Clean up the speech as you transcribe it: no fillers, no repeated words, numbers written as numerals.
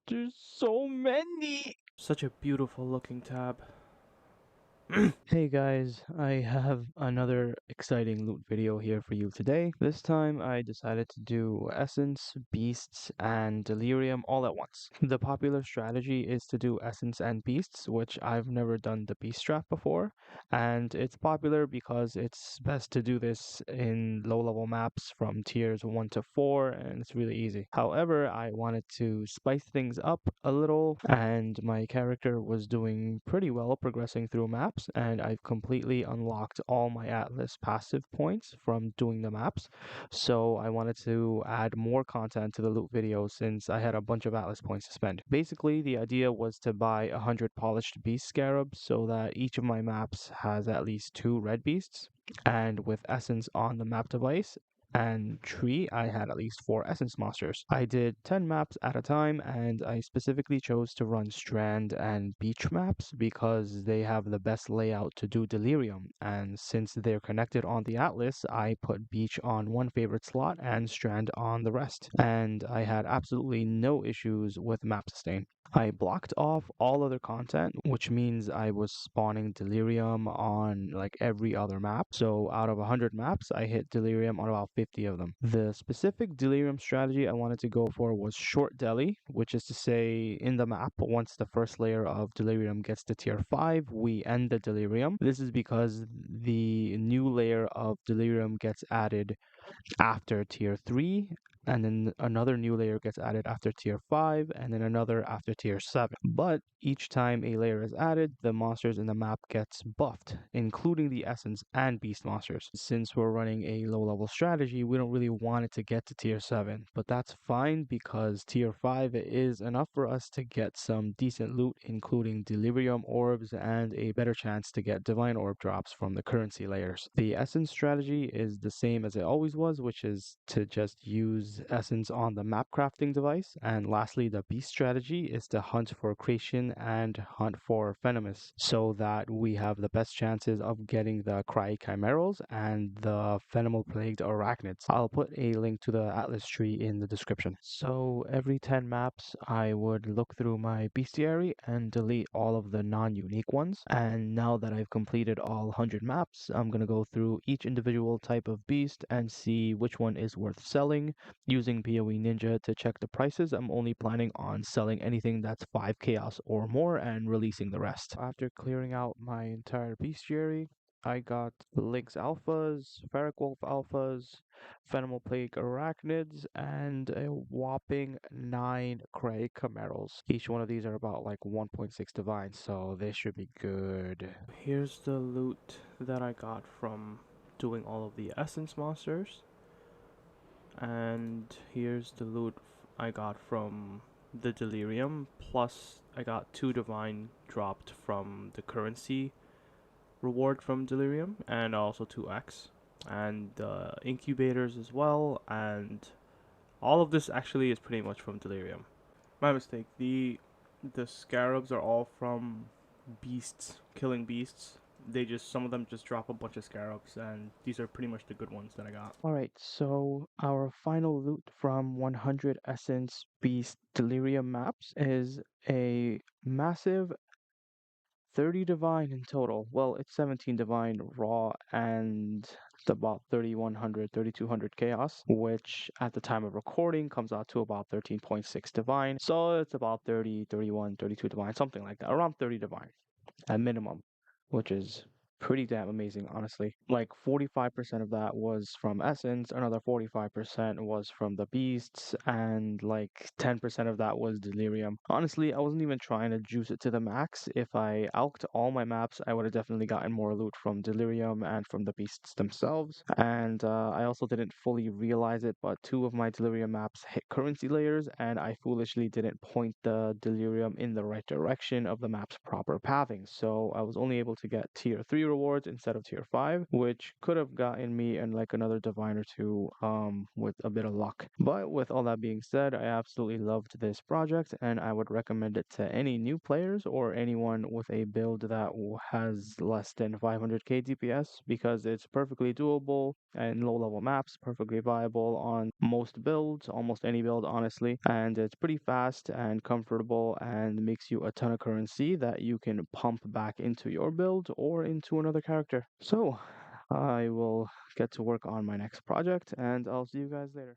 There's so many! Such a beautiful looking tab. Hey guys, I have another exciting loot video here for you today. This time I decided to do Essence, Beasts, and Delirium all at once. The popular strategy is to do Essence and Beasts, which I've never done the Beast Strat before, and it's popular because it's best to do this in low level maps from tiers 1 to 4, and it's really easy. However, I wanted to spice things up a little, and my character was doing pretty well progressing through maps, and I've completely unlocked all my Atlas passive points from doing the maps. So I wanted to add more content to the loot video since I had a bunch of Atlas points to spend. Basically, the idea was to buy 100 polished beast scarabs so that each of my maps has at least 2 red beasts. And with essence on the map device, and tree, I had at least 4 essence monsters. I did 10 maps at a time, and I specifically chose to run strand and beach maps because they have the best layout to do delirium. And since they're connected on the atlas, I put beach on one favorite slot and strand on the rest. And I had absolutely no issues with map sustain. I blocked off all other content, which means I was spawning Delirium on like every other map. So out of 100 maps, I hit Delirium on about 50 of them. The specific Delirium strategy I wanted to go for was short Deli, which is to say in the map, once the first layer of Delirium gets to tier 5, we end the Delirium. This is because the new layer of Delirium gets added after tier 3, and then another new layer gets added after tier 5, and then another after tier 7. But each time a layer is added, the monsters in the map gets buffed, including the essence and beast monsters. Since we're running a low level strategy, we don't really want it to get to tier 7, but that's fine because tier 5 is enough for us to get some decent loot, including delirium orbs and a better chance to get divine orb drops from the currency layers. The essence strategy is the same as it always was, which is to just use essence on the map crafting device. And lastly, the beast strategy is to hunt for creation and hunt for venomous so that we have the best chances of getting the cry chimerals and the venomous plagued arachnids. I'll put a link to the atlas tree in the description. So every 10 maps I would look through my bestiary and delete all of the non-unique ones. And now that I've completed all 100 maps, I'm going to go through each individual type of beast and see which one is worth selling. Using PoE Ninja to check the prices, I'm only planning on selling anything that's 5 chaos or more and releasing the rest. After clearing out my entire bestiary, I got Lynx alphas, Ferric Wolf alphas, Fenimal Plague arachnids, and a whopping 9 Cray chimerals. Each one of these are about like 1.6 divine, so they should be good. Here's the loot that I got from doing all of the essence monsters. And here's the loot I got from the delirium, plus I got 2 divine dropped from the currency reward from delirium, and also 2x, and incubators as well, and all of this actually is pretty much from delirium. My mistake, the scarabs are all from beasts, killing beasts. Some of them just drop a bunch of scarabs, and these are pretty much the good ones that I got. Alright, so our final loot from 100 Essence Beast Delirium maps is a massive 30 divine in total. Well, it's 17 divine raw and about 3100, 3200 chaos, which at the time of recording comes out to about 13.6 divine. So it's about 30, 31, 32 divine, something like that, around 30 divine at minimum, which is pretty damn amazing, honestly. Like 45% of that was from Essence, another 45% was from the Beasts, and like 10% of that was Delirium. Honestly, I wasn't even trying to juice it to the max. If I alked all my maps, I would have definitely gotten more loot from Delirium and from the Beasts themselves. And I also didn't fully realize it, but 2 of my Delirium maps hit currency layers, and I foolishly didn't point the Delirium in the right direction of the map's proper pathing. So I was only able to get tier 3 rewards instead of tier 5, which could have gotten me in like another divine or two with a bit of luck. But with all that being said, I absolutely loved this project and I would recommend it to any new players or anyone with a build that has less than 500k DPS because it's perfectly doable and low level maps, perfectly viable on most builds, almost any build honestly, and it's pretty fast and comfortable and makes you a ton of currency that you can pump back into your build or into another character. So I will get to work on my next project and I'll see you guys later.